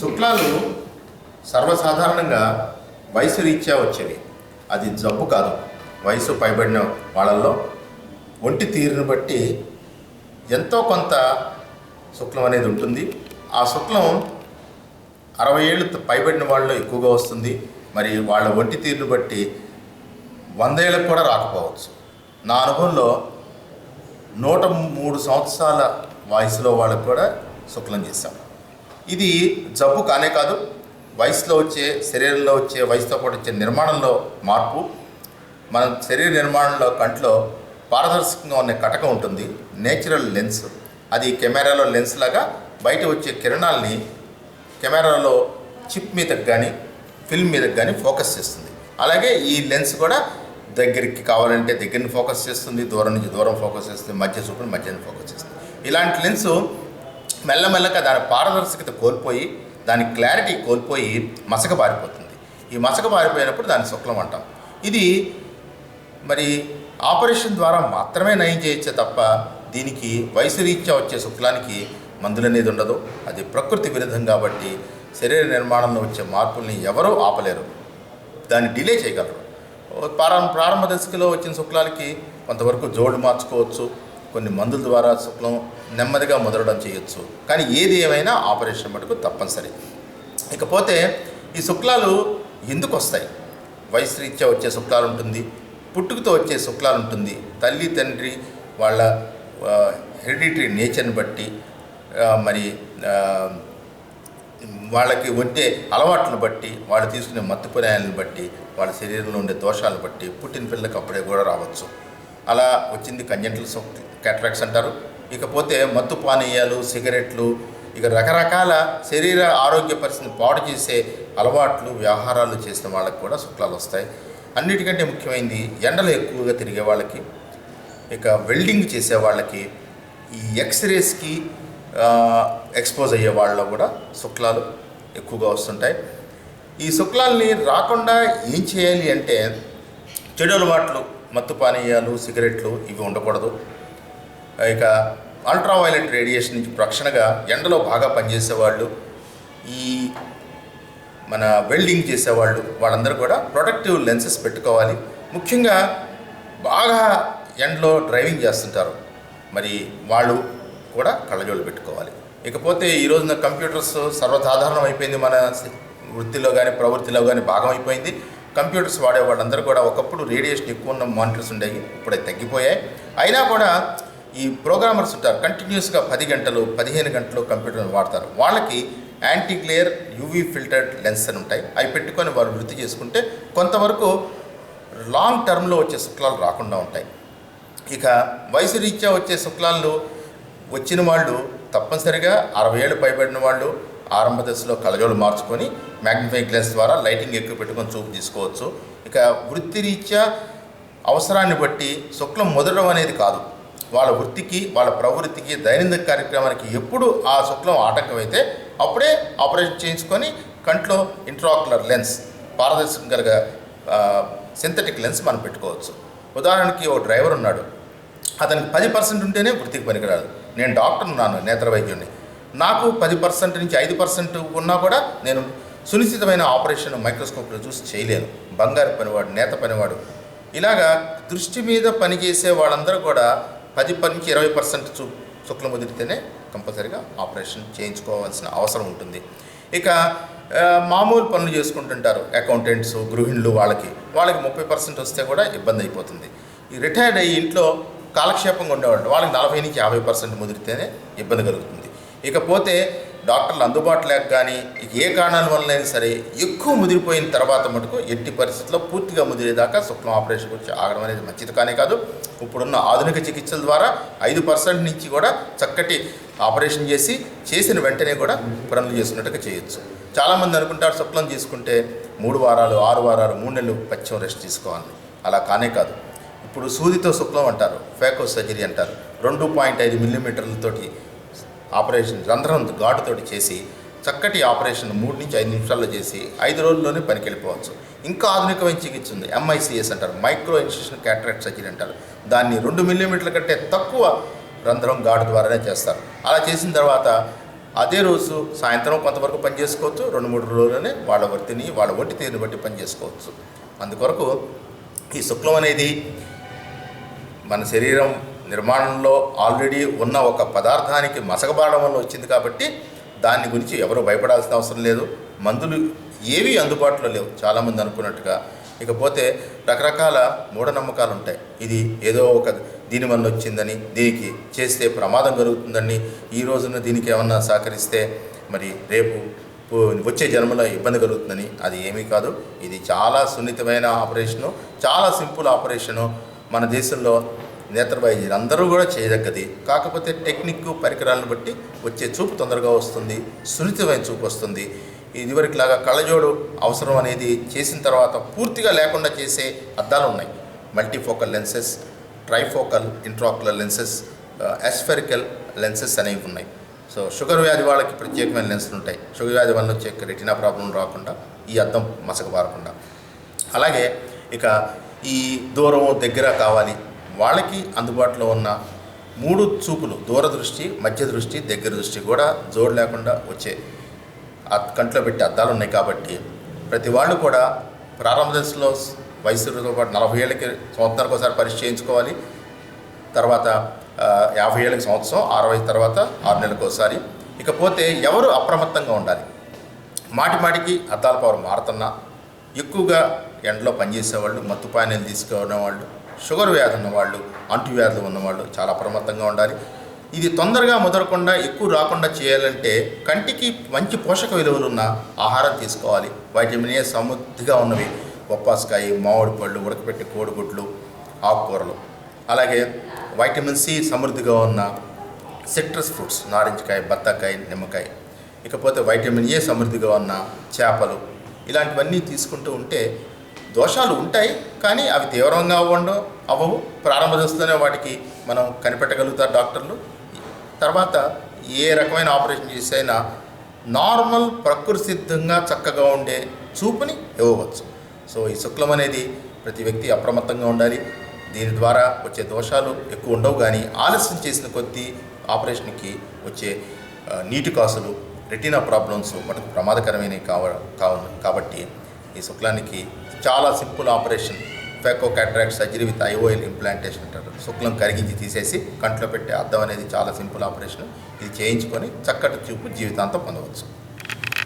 శుక్లాలు సర్వసాధారణంగా వయసు రీత్యా వచ్చేవి. అది జబ్బు కాదు. వయసు పైబడిన వాళ్ళల్లో ఒంటి తీరును బట్టి ఎంతో కొంత శుక్లం అనేది ఉంటుంది. ఆ శుక్లం 60 ఏళ్ళు పైబడిన వాళ్ళలో ఎక్కువగా వస్తుంది. మరి వాళ్ళ ఒంటి తీరును బట్టి 100 ఏళ్ళకు కూడా రాకపోవచ్చు. నా అనుభవంలో 103 సంవత్సరాల వయసులో వాళ్ళకు కూడా శుక్లం చేశాం. ఇది జబ్బు కానే కాదు. వయసులో వచ్చే, శరీరంలో వచ్చే, వయసుతో పాటు వచ్చే నిర్మాణంలో మార్పు. మన శరీర నిర్మాణంలో కంట్లో పారదర్శకంగా ఉన్న కటకం ఉంటుంది, నేచురల్ లెన్స్. అది కెమెరాలో లెన్స్ లాగా బయట వచ్చే కిరణాలని కెమెరాలో చిప్ మీదకి కానీ ఫిల్మ్ మీదకి కానీ ఫోకస్ చేస్తుంది. అలాగే ఈ లెన్స్ కూడా దగ్గరికి కావాలంటే దగ్గరని ఫోకస్ చేస్తుంది, దూరం నుంచి దూరం ఫోకస్ చేస్తుంది, మధ్య చూపుని మధ్యని ఫోకస్ చేస్తుంది. ఇలాంటి లెన్సు మెల్లమెల్లగా దాని పారదర్శకత కోల్పోయి, దాని క్లారిటీ కోల్పోయి మసక బారిపోతుంది. ఈ మసక బారిపోయినప్పుడు దాన్ని శుక్లం అంటాం. ఇది మరి ఆపరేషన్ ద్వారా మాత్రమే నయం చేయొచ్చే తప్ప దీనికి వయసు రీత్యా వచ్చే శుక్లానికి మందులు అనేది ఉండదు. అది ప్రకృతి విరుద్ధం కాబట్టి శరీర నిర్మాణంలో వచ్చే మార్పుల్ని ఎవరూ ఆపలేరు, దాన్ని డిలే చేయగలరు. ప్రారంభ దశలో వచ్చిన శుక్లాలకి కొంతవరకు జోడు మార్చుకోవచ్చు, కొన్ని మందుల ద్వారా శుక్లం నెమ్మదిగా ముదరడం చేయొచ్చు. కానీ ఏది ఏమైనా ఆపరేషన్ మటుకు తప్పనిసరి. ఇకపోతే ఈ శుక్లాలు ఎందుకు వస్తాయి? వయసు రీత్యా వచ్చే శుక్లాలు ఉంటుంది, పుట్టుకతో వచ్చే శుక్లాలు ఉంటుంది. తల్లి తండ్రి వాళ్ళ హెరిడిటరీ నేచర్ని బట్టి, మరి వాళ్ళకి ఉండే అలవాట్లను బట్టి, వాళ్ళు తీసుకునే మత్తు పర్యాయాలను బట్టి, వాళ్ళ శరీరంలో ఉండే దోషాలను బట్టి పుట్టిన పిల్లలకు అప్పుడే కూడా రావచ్చు. అలా వచ్చింది కంజెంటల్ క్యాటరాక్ట్స్ అంటారు. ఇకపోతే మత్తు పానీయాలు, సిగరెట్లు, ఇక రకరకాల శరీర ఆరోగ్య పరిస్థితిని పాడు చేసే అలవాట్లు, వ్యవహారాలు చేసిన వాళ్ళకి కూడా శుక్లాలు వస్తాయి. అన్నిటికంటే ముఖ్యమైనది ఎండలు ఎక్కువగా తిరిగే వాళ్ళకి, ఇక వెల్డింగ్ చేసే వాళ్ళకి, ఈ ఎక్స్రేస్కి ఎక్స్పోజ్ అయ్యే వాళ్ళలో కూడా శుక్లాలు ఎక్కువగా వస్తుంటాయి. ఈ శుక్లాల్ని రాకుండా ఏం చేయాలి అంటే చెడు అలవాట్లు, మత్తు పానీయాలు, సిగరెట్లు ఇవి ఉండకూడదు. ఇక అల్ట్రావైలెట్ రేడియేషన్ నుంచి రక్షణగా ఎండలో బాగా పనిచేసేవాళ్ళు, ఈ మన వెల్డింగ్ చేసేవాళ్ళు, వాళ్ళందరూ కూడా ప్రొటెక్టివ్ లెన్సెస్ పెట్టుకోవాలి. ముఖ్యంగా బాగా ఎండలో డ్రైవింగ్ చేస్తుంటారు, మరి వాళ్ళు కూడా కళ్ళజోళ్ళు పెట్టుకోవాలి. ఇకపోతే ఈ రోజున కంప్యూటర్స్ సర్వసాధారణం అయిపోయింది. మన వృత్తిలో కానీ ప్రవృత్తిలో కానీ భాగం అయిపోయింది. కంప్యూటర్స్ వాడే వాళ్ళందరూ కూడా ఒకప్పుడు రేడియేషన్ ఎక్కువ ఉన్న మానిటర్స్ ఉండేవి, ఇప్పుడు అవి తగ్గిపోయాయి. అయినా కూడా ఈ ప్రోగ్రామర్స్ ఉంటారు, కంటిన్యూస్గా 10 గంటలు 15 గంటలు కంప్యూటర్ని వాడతారు. వాళ్ళకి anti glare UV filtered lens అని ఉంటాయి. అవి పెట్టుకొని వాళ్ళు వృత్తి చేసుకుంటే కొంతవరకు లాంగ్ టర్మ్లో వచ్చే శుక్లాలు రాకుండా ఉంటాయి. ఇక వయసు రీత్యా వచ్చే శుక్లాలు వచ్చిన వాళ్ళు తప్పనిసరిగా 60 ఏళ్ళు పైబడిన వాళ్ళు ఆరంభ దశలో కళ్ళజోళ్ళు మార్చుకొని మ్యాగ్నిఫైయింగ్ గ్లాస్ ద్వారా లైటింగ్ ఎక్కువ పెట్టుకొని చూపు తీసుకోవచ్చు. ఇక వృత్తిరీత్యా అవసరాన్ని బట్టి శుక్లం ముదరడం అనేది కాదు, వాళ్ళ వృత్తికి, వాళ్ళ ప్రవృత్తికి, దైనందిక కార్యక్రమానికి ఎప్పుడు ఆ శుక్లం ఆటంకమైతే అప్పుడే ఆపరేషన్ చేయించుకొని కంట్లో ఇంట్రాక్యులర్ లెన్స్, పారదర్శకం కలిగ సింథటిక్ లెన్స్ మనం పెట్టుకోవచ్చు. ఉదాహరణకి ఓ డ్రైవర్ ఉన్నాడు, అతనికి 10% ఉంటేనే వృత్తికి పనికిరాదు. నేను డాక్టర్ ఉన్నాను, నేత్ర వైద్యుడిని, నాకు 10% నుంచి 5% ఉన్నా కూడా నేను సునిశ్చితమైన ఆపరేషన్ మైక్రోస్కోప్లో చూసి చేయలేను. బంగారు పనివాడు, నేత పనివాడు, ఇలాగా దృష్టి మీద పనిచేసే వాళ్ళందరూ కూడా 10 నుంచి 20% శుక్లం ముదిరితేనే కంపల్సరీగా ఆపరేషన్ చేయించుకోవాల్సిన అవసరం ఉంటుంది. ఇక మామూలు పనులు చేసుకుంటుంటారు అకౌంటెంట్స్, గృహిణులు, వాళ్ళకి 30% వస్తే కూడా ఇబ్బంది అయిపోతుంది. ఈ రిటైర్డ్ అయ్యి ఇంట్లో కాలక్షేపంగా ఉండేవాళ్ళు వాళ్ళకి 40 నుంచి 50% ముదిరితేనే ఇబ్బంది కలుగుతుంది. ఇకపోతే డాక్టర్లు అందుబాటు లేక కానీ ఏ కారణాల వల్లైనా సరే ఎక్కువ ముదిరిపోయిన తర్వాత మటుకు ఎట్టి పరిస్థితుల్లో పూర్తిగా ముదిరేదాకా శుక్లం ఆపరేషన్ వచ్చి ఆగడం అనేది మంచిది కానే కాదు. ఇప్పుడున్న ఆధునిక చికిత్సల ద్వారా 5% నుంచి కూడా చక్కటి ఆపరేషన్ చేసిన వెంటనే కూడా పనులు చేసినట్టుగా చేయొచ్చు. చాలామంది అనుకుంటారు శుక్లం తీసుకుంటే 3 వారాలు 6 వారాలు 3 నెలలు పచ్చం రెస్ట్ తీసుకోవాలి. అలా కానే కాదు. ఇప్పుడు సూదితో శుక్లం అంటారు, ఫేకో సర్జరీ అంటారు. 2.5 మిల్లీమీటర్లతోటి ఆపరేషన్ రంధ్రం ఘాటుతోటి చేసి చక్కటి ఆపరేషన్ 3 నుంచి 5 నిమిషాల్లో చేసి 5 రోజుల్లోనే పనికి వెళ్ళిపోవచ్చు. ఇంకా ఆధునికమైన చికిత్స ఉంది, MICS అంటారు, మైక్రో ఇన్సిషన్ క్యాటరాక్ట్ సర్జరీ అంటారు. దాన్ని 2 మిల్లీమీటర్ల కంటే తక్కువ రంధ్రం ఘాటు ద్వారానే చేస్తారు. అలా చేసిన తర్వాత అదే రోజు సాయంత్రం కొంతవరకు పని చేసుకోవచ్చు, 2-3 రోజుల్లోనే వాళ్ళ వర్తిని వాళ్ళ ఒంటి తీరుని బట్టి పని చేసుకోవచ్చు. అందుకొరకు ఈ శుక్లం అనేది మన శరీరం నిర్మాణంలో ఆల్రెడీ ఉన్న ఒక పదార్థానికి మసకబారడం వల్ల వచ్చింది కాబట్టి దాని గురించి ఎవరు భయపడాల్సిన అవసరం లేదు. మందులు ఏవి అందుబాటులో లేవు చాలామంది అనుకున్నట్టుగా. ఇకపోతే రకరకాల మూఢనమ్మకాలు ఉంటాయి. ఇది ఏదో ఒక దీనివల్ల వచ్చిందని, దీనికి చేస్తే ప్రమాదం కలుగుతుందని, ఈ రోజున దీనికి ఏమన్నా సహకరిస్తే మరి రేపు వచ్చే జన్మలో ఇబ్బంది కలుగుతుందని. అది ఏమీ కాదు. ఇది చాలా సున్నితమైన ఆపరేషను, చాలా సింపుల్ ఆపరేషను. మన దేశంలో నేత్ర వైద్యులు అందరూ కూడా చేయదగ్గది. కాకపోతే టెక్నిక్ పరికరాలను బట్టి వచ్చే చూపు తొందరగా వస్తుంది, సున్నితమైన చూపు వస్తుంది. ఇదివరకులాగా కళ్ళజోడు అవసరం అనేది చేసిన తర్వాత పూర్తిగా లేకుండా చేసే అద్దాలు ఉన్నాయి. Multifocal lenses, trifocal intraocular lenses, aspherical lenses అనేవి ఉన్నాయి. సో షుగర్ వ్యాధి వాళ్ళకి ప్రత్యేకమైన లెన్సులు ఉంటాయి. షుగర్ వ్యాధి వల్ల వచ్చే రెటినా ప్రాబ్లం రాకుండా, ఈ అద్దం మసకబారకుండా. అలాగే ఇక ఈ దూరం దగ్గర కావాలి వాళ్ళకి అందుబాటులో ఉన్న 3 చూపులు, దూరదృష్టి, మధ్య దృష్టి, దగ్గర దృష్టి కూడా జోడు లేకుండా వచ్చే కంట్లో పెట్టి అద్దాలు ఉన్నాయి. కాబట్టి ప్రతి వాళ్ళు కూడా ప్రారంభ దశలో వయసుతో పాటు 40 ఏళ్ళకి సంవత్సరానికి ఒకసారి పరీక్ష చేయించుకోవాలి. తర్వాత 50 ఏళ్ళకి సంవత్సరం, 60 తర్వాత 6 నెలలకు ఒకసారి. ఇకపోతే ఎవరు అప్రమత్తంగా ఉండాలి. మాటిమాటికి అద్దాల పవర్ మారుతున్నా, ఎక్కువగా ఎండలో పనిచేసేవాళ్ళు, మత్తు పానీయాలు తీసుకునే వాళ్ళు, షుగర్ వ్యాధి ఉన్నవాళ్ళు, అంటువ్యాధులు ఉన్నవాళ్ళు చాలా అప్రమత్తంగా ఉండాలి. ఇది తొందరగా ముదరకుండా ఎక్కువ రాకుండా చేయాలంటే కంటికి మంచి పోషక విలువలు ఉన్న ఆహారం తీసుకోవాలి. వైటమిన్ ఏ సమృద్ధిగా ఉన్నవి బొప్పాస్కాయ, మామిడి పళ్ళు, ఉడకపెట్టి కోడిగుడ్లు, ఆకుకూరలు. అలాగే వైటమిన్ సి సమృద్ధిగా ఉన్న సిట్రస్ ఫ్రూట్స్, నారింజకాయ, బత్తాకాయ, నిమ్మకాయ. ఇకపోతే వైటమిన్ ఏ సమృద్ధిగా ఉన్న చేపలు. ఇలాంటివన్నీ తీసుకుంటూ ఉంటే దోషాలు ఉంటాయి, కానీ అవి తీవ్రంగా అవ్వవు. ప్రారంభ దశలోనే వాటికి మనం కనిపెట్టగలుగుతారు డాక్టర్లు. తర్వాత ఏ రకమైన ఆపరేషన్ చేసైనా నార్మల్ ప్రకృతి సిద్ధంగా చక్కగా ఉండే చూపుని ఇవ్వవచ్చు. సో ఈ శుక్లం అనేది ప్రతి వ్యక్తి అప్రమత్తంగా ఉండాలి. దీని ద్వారా వచ్చే దోషాలు ఎక్కువ ఉండవు, కానీ ఆలస్యం చేసిన కొద్దీ ఆపరేషన్కి వచ్చే నీటి కాసులు, రెటీనా ప్రాబ్లమ్స్ మనకు ప్రమాదకరమైనవి కాబట్టి ఈ శుక్లానికి చాలా simple operation, phaco cataract surgery with IOL implantation అంటారు. శుక్లం కరిగించి తీసేసి కంట్లో పెట్టే అద్దం అనేది చాలా సింపుల్ ఆపరేషన్. ఇది చేయించుకొని చక్కటి చూపు జీవితాంతం పొందవచ్చు.